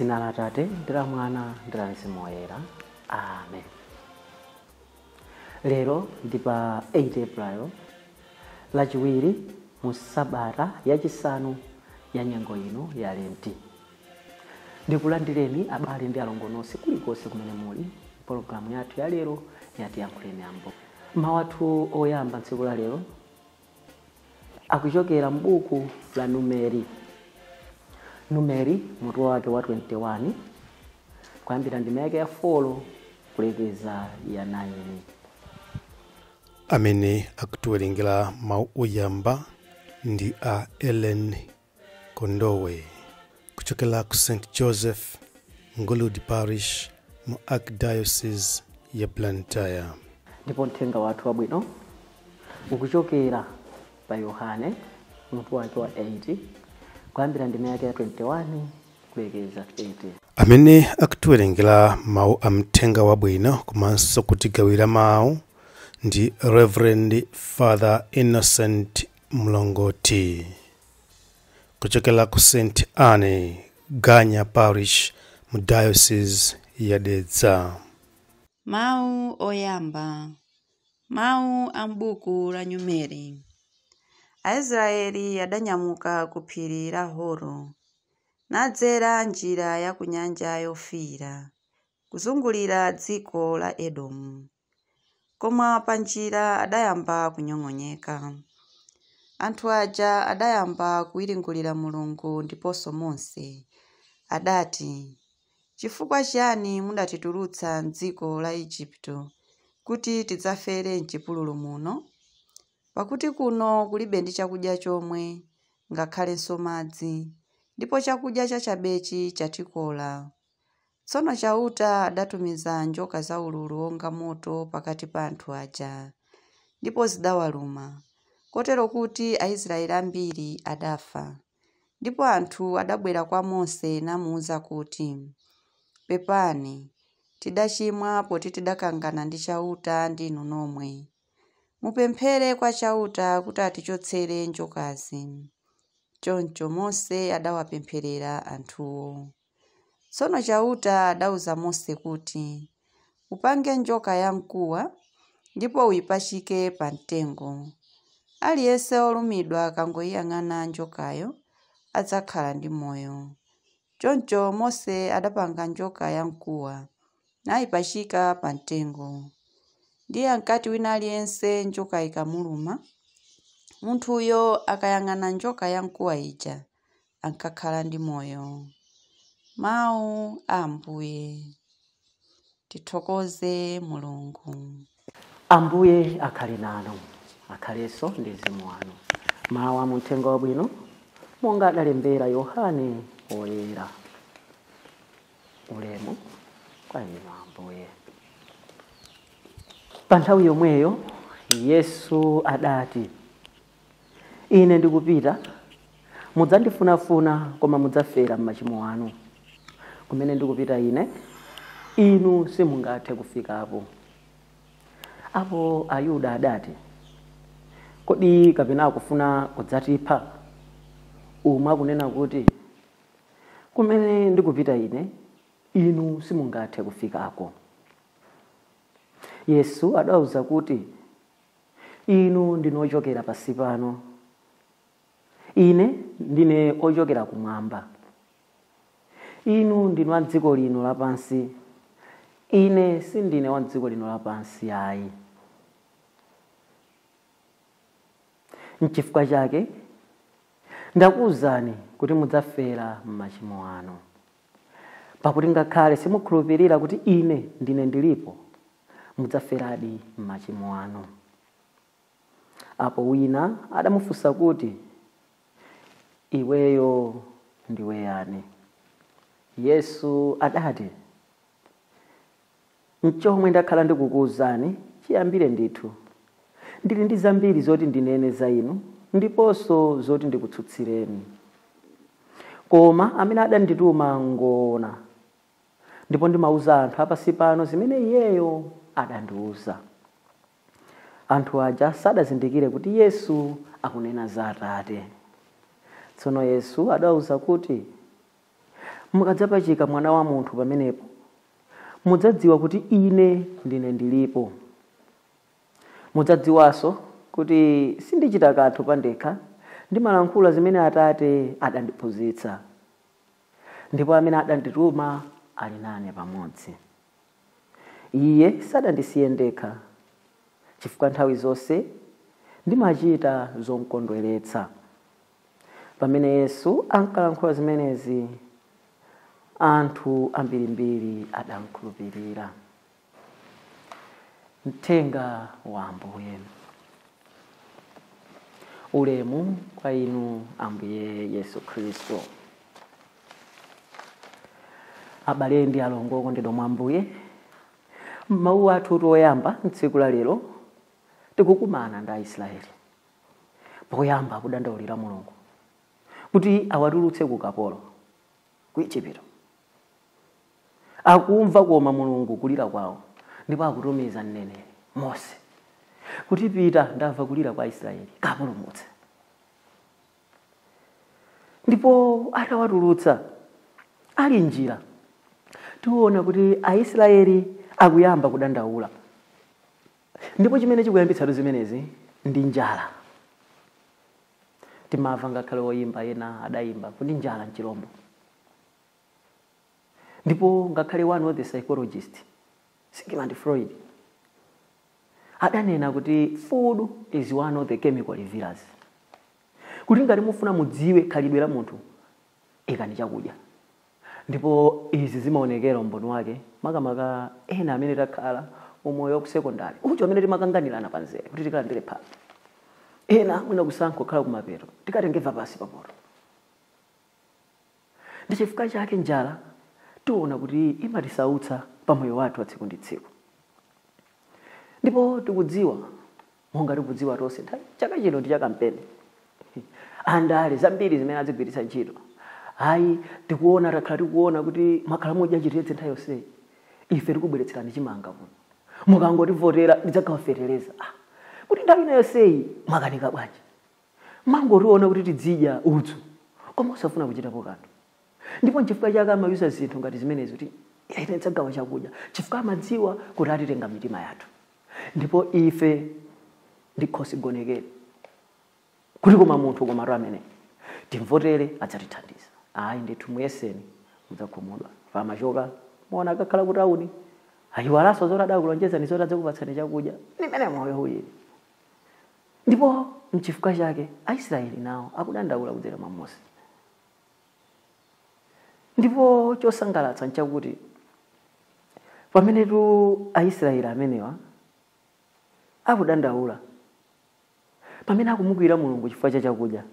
M'dzina la Atate ndi la Mwana ndi la Mzimu Woyera. Amen. Lero ndi pa 8 April lachiwiri mu sabata yachisanu ya nyengo ino ya Lenti. Ndikulandireni abale ndi alongonosi kulikonse kumene muli. Programu yathu ya lero yatiyankhuleni Ambuye. Mawu athu oyamba tsiku la lero akuchokera m'buku la Numeri. Numeri mutu wake wa 21 kuyambira ndime yake ya 4 kulekeza ya 9. Amene akutuwerengera mawu oyamba ndi a Ellen Kondowe kuchokera ku St. Joseph Ngoludi Parish mu Archdiocese ya Blantyre. Ndipo uthenga wathu wabwino ukuchokera pa Yohane mutu wake wa 8 kuyambira ndime yake ya 21 kulekeza 30. Amene akutuwerengera mawu amthenga wabwino komanso kutigawira mawu ndi Reverend Father Innocent Mlongoti kuchokera ku St. Anne Ganya Parish mu Diocese ya Dedza. Mawu oyamba. Mawu a m'buku la Numeri. Aisraeli adanyamuka ku phiri la Horo nadzera njira ya ku nyanja yofiira kuzungulira dziko la Edomu. Koma pa njira adayamba kunyong'onyeka. Anthu aja adayamba kuyiringulira Mulungu ndiponso Mose. Adati, chifukwa chiyani mudatitulutsa m'dziko la Igupto kuti tidzafere m'chipululu muno? Pakuti kuno kulibe ndi chakudya chomwe, ngakhalenso madzi, ndipo chakudya chachabechi chatikola. Tsono chauta adatumiza njoka zaululu wonga moto pakati pa anthu aja, ndipo zidawaluma, kotero kuti Aisraeli ambiri adafa. Ndipo anthu adabwera kwa Mose namuwuza kuti, pepani, tidachimwa poti tidakangana ndi chauta ndi inu nomwe. Mupemphere kwa chauta kuti atichotsere njokazi. Choncho Mose adawapempherera anthuwo. Tsono chauta adawuza Mose kuti, upange njoka yamkuwa ndipo uyipachike pa mtengo. Aliyense olumidwa akangoyang'ana njokayo adzakhala ndi moyo. Choncho Mose adapanga njoka yamkuwa nayipachika pa mtengo. Ndiye ankati wina aliyense njoka ikamuluma, munthuyo akayang'ana njoka yamkuwa ija ankakhala ndi moyo. Mawu a Ambuye. Tithokoze Mulungu. Ambuye akhale nanu, akhalenso ndi mzimu wanu. Mawu a uthenga wabwino monga adalembera Yohane Woyera. Ulemu kwa inu Ambuye. Pa nthawi yomweyo Yesu adati, ine ndikupita, mudzandifunafuna koma mudzafera m'machimo anu. Kumene ndikupita ine, inu simungathe kufikapo. Apo Ayuda adati, kodi kapena akufuna kudzatipha? Umwe akunena kuti, kumene ndikupita ine, inu simungathe kufikako. Yesu adawuza kuti, inu ndinu ochokera pansi pano, ine ndine ochokera kumwamba. Inu ndinu a dziko lino lapansi, ine sindine wa dziko lino lapansi ayi. N'chifukwa chake ndakuwuzani kuti mudzafera m'machimo anu. Pakuti ngakhale simukhulupirira kuti ine ndine ndilipo, mudzaferadi m'machimo anu. Apo wina adamufunsa kuti, iweyo ndiwe yani? Yesu adati, n'chomwe ndakhala ndikukuwuzani chiyambire ndithu. Ndili ndi zambiri zoti ndinene za inu, ndiponso zoti ndikutsutsireni. Koma amene adandituma ngoona, ndipo ndimawuza anthu apansi pano zimene iyeyo adandiwuza. Anthu aja sadazindikire kuti Yesu akunena za Atate. Tsono Yesu adawuza kuti, mukadzapachika mwana wa munthu pamenepo, mudzadziwa kuti ine ndine ndilipo. Mudzadziwanso kuti sindichita kanthu pandekha, ndimalankhula zimene Atate adandiphunzitsa, ndipo amene adandituma ali nane pamodzi. Iye sadandisiye ndekha, chifukwa nthawi zonse ndimachita zomukondweretsa. Pamene Yesu ankalankhula zimenezi, anthu ambirimbiri adamkhulupirira. Mthenga wa Ambuye. Ulemu kwa inu Ambuye Yesu Khristu. Abale ndi alongo okondedwa mwa Ambuye, mawu athu oyamba tsiku la lero tikukumana ndi Aisraeli. Poyamba akudandaulira Mulungu kuti awatulutse ku ukapolo ku Igupto. Akumva koma Mulungu kulira kwawo, ndipo akutumiza mneneri Mose kuti pita, ndamva kulira kwa Aisraeli, kapulumutse. Ndipo atawatulutsa ali njira, tiona kuti Aisraeli akuyamba kudandaula. Ndipo chimene chikuyambitsa zimenezi ndi njala. Timamva ngakhale woyimba ena adayimba kuti njala nchilombo. Ndipo ngakhale one of the psychologists, Sigmund Freud, adanena kuti food is one of the chemical revealers. Kuti ngati mufuna mudziwe khalidwe la munthu, ikani chakudya. Ndipo izi zimaonekera umboni wake makamaka ena amene takhala umoyo wa sekondari, ucho amene timakanganirana panzere kuti tikalandire phaka. Ena mwina kusankho khala kumapeto tikatengeva pasi papoto. Ndi chifukwa chake njala tiona kuti imatisautsa pa moyo wathu wa tsiku ndi tsiku. Ndipo tikudziwa, monga tikudziwa tonse, chaka chino ndi chakampeni. Andale zambiri zimene azigwiritsa ntchito. Hayi, tikuona kuti makhala modya chitetse nthawi yonse. Ife tikubweretserani chimanga kuno. Mukangotivotera ndidzakawafetereza. Kuti nthawi ina yonse mwakanika bwanji. Mangotiona kuti tidzidya udzu, koma osafuna kuchitapo kanthu. Ndipo chifukwa chake amayuza zinthu ngati zimenezi kuti ine ndidzagawa chakudya, chifukwa amadziwa kuti atitenga mitima yathu. Ndipo ife ndikhosi gonekere kuti koma munthu komatu amene timvotere adzatithandiza. Ayi, ndithu muyeseni mudzakhumudwa. Pamachoka muona akakhala ku tauni, ayiwalanso zoti adakulonjeza ndi zoti adzakupatsani chakudya. Ndi mmene moyo uli. Ndipo mchifukwa chake Aisraeli nawo akudandaula kudzera mwa Mose. Ndipo chosangalatsa nchakuti pamene Aisraeli amenewa akudandaula, pamene akumugwira Mulungu chifukwa cha chakudya,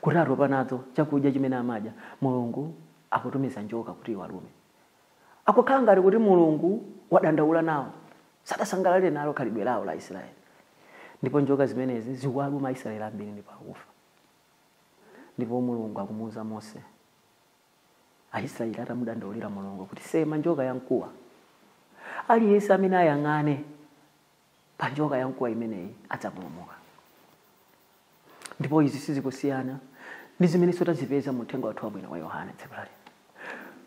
kuti atopa nazo chakudya chimene amadya, Mulungu akutumiza njoka kuti iwalume. Akukhala ngati kuti Mulungu wadandaula nawo, sadasangalale nalo khalidwe lawo la Israeli. Ndipo njoka zimenezi zikuwaluma Aisraeli ambiri ndipo akufa. Ndipo Mulungu akumuwuza Mose, Aisraeli atamudandaulira Mulungu kuti sema njoka yamkuwa, aliyense amene ayang'ane pa njoka yamkuwa imeneyi adzapulumuka. Ndipo izi sizikusiyana ndi zimene tazipeza mu uthenga wathu wabwino wa Yohane tsiku lali,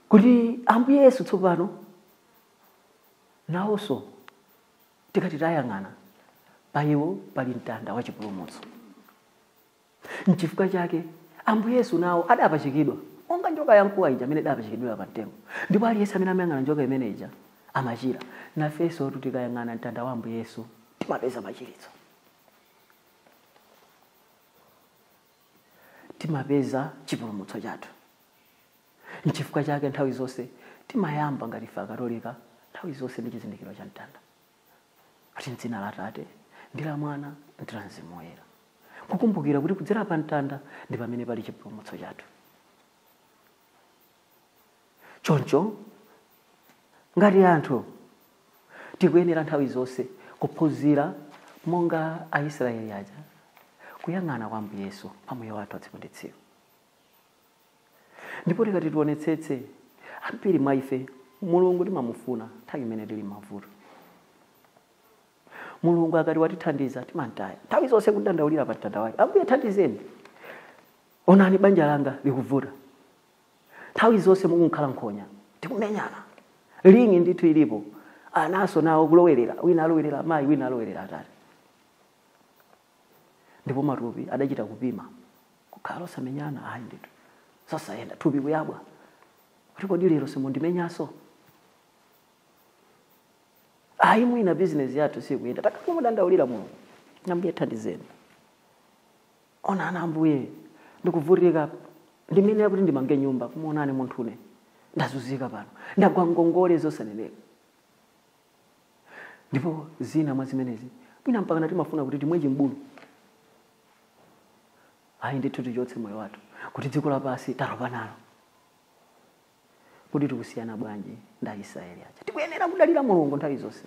kuti Ambuye Yesu tsopano nawonso tikati tayang'ana pa iwo pali mtanda wa chipulumutso. N'chifukwa chake Ambuye Yesu nawo adapachikidwa monga njoka yamkuwa ija amene idapachikidwira pa mtengo. Ndipo aliyense amene amayang'ana njoka imene ija amachira. Nafenso tikayang'ana mtanda wa Ambuye Yesu timapeza machiritso. Timapeza chipulumutso chathu. N'chifukwa chake nthawi zonse timayamba ngati ife Akatolika nthawi zonse ndi chizindikiro cha mtanda. Kuti m'dzina la Atate ndi la Mwana ndi la Mzimu Woyera. Kukumbukira kuti kudzera pa mtanda ndi pamene pali chipulumutso chathu. Choncho ngati anthu tikuyenera nthawi zonse kuphunzira monga Aisraeli aja kuyang'ana kwa Ambuye Yesu pa moyo wathu wa tsiku ndi tsiku. Ndipo tikati tionetsetse ambiri mwa ife Mulungu timamufuna nthawi imene tili mavuto. Mulungu akati watithandiza timantaya nthawi zonse kudandaulira pa mtanda wake, Ambuye thandizeni, onani banja langa likuvuta. nthawi zonse mukunkhala nkhonya tikumenyana lingi ndithu ilipo anaso nawo kulowerera wina alowerera amayi wina alowerera atate ndipo matupi adachita kupima kukhala osamenyana ayi ndithu sasayenda thupi kuyabwa kuti kodi lero simundimenyaso ayi mwina business yathu sikuyenda takumudandaulira Mulungu Ambuye thandizeni onani Ambuye ndikuvutika ndimene kuti ndimange nyumba kumuonani munthune ndazuzika pano ndagwa ngongole zosaneneka ndipo zina mwa zimenezi mwina mpaka nati mafuna kuti timwe chimbulu ayi ndithu tichotse moyo wathu kuti dziko lapasi taropa nalo kuti tikusiyana bwanji nda Israeli aja tikuyenera kudalira Mulungu nthawi zonse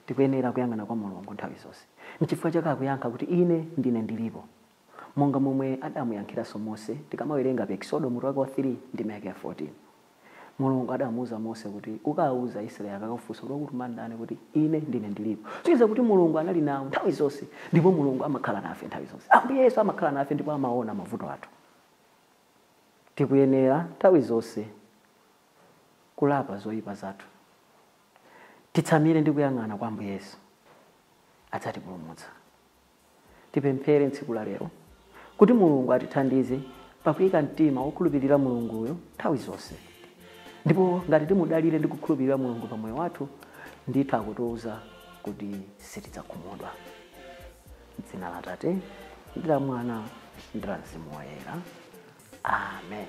tikuyenera kuyang'ana kwa Mulungu nthawi zonse n'chifukwa chake akuyankha kuti ine ndine ndilipo monga momwe adamuyankhira Mose tikamawerenga pa Exodus mutu wake wa 3 ndi vesi ya 14 Mulungu adamuuza Mose kuti ukauza Israeli akafunsa kuti mandani kuti ine ndine ndilipo chiza kuti Mulungu anali nawo nthawi zonse ndipo Mulungu amakhala nafe nthawi zonse Ambuye Yesu amakhala nafe ndipo amaona mavuto athu tikuyenera nthawi zonse kulapa zoyipa zathu titsamire ndi kuyang'ana kwa Ambuye Yesu adzatipulumutsa tipemphere tsiku la lero kuti Mulungu atithandize pakuyika mtima wokhulupirira Mulunguyo nthawi zonse ndipo ngati timudalire ndi kukhulupirira Mulungu pa moyo wathu ndithu akutiuza kuti sitidzakhumudwa m'dzina la Atate ndi la Mwana ndi la Mzimu Woyera amen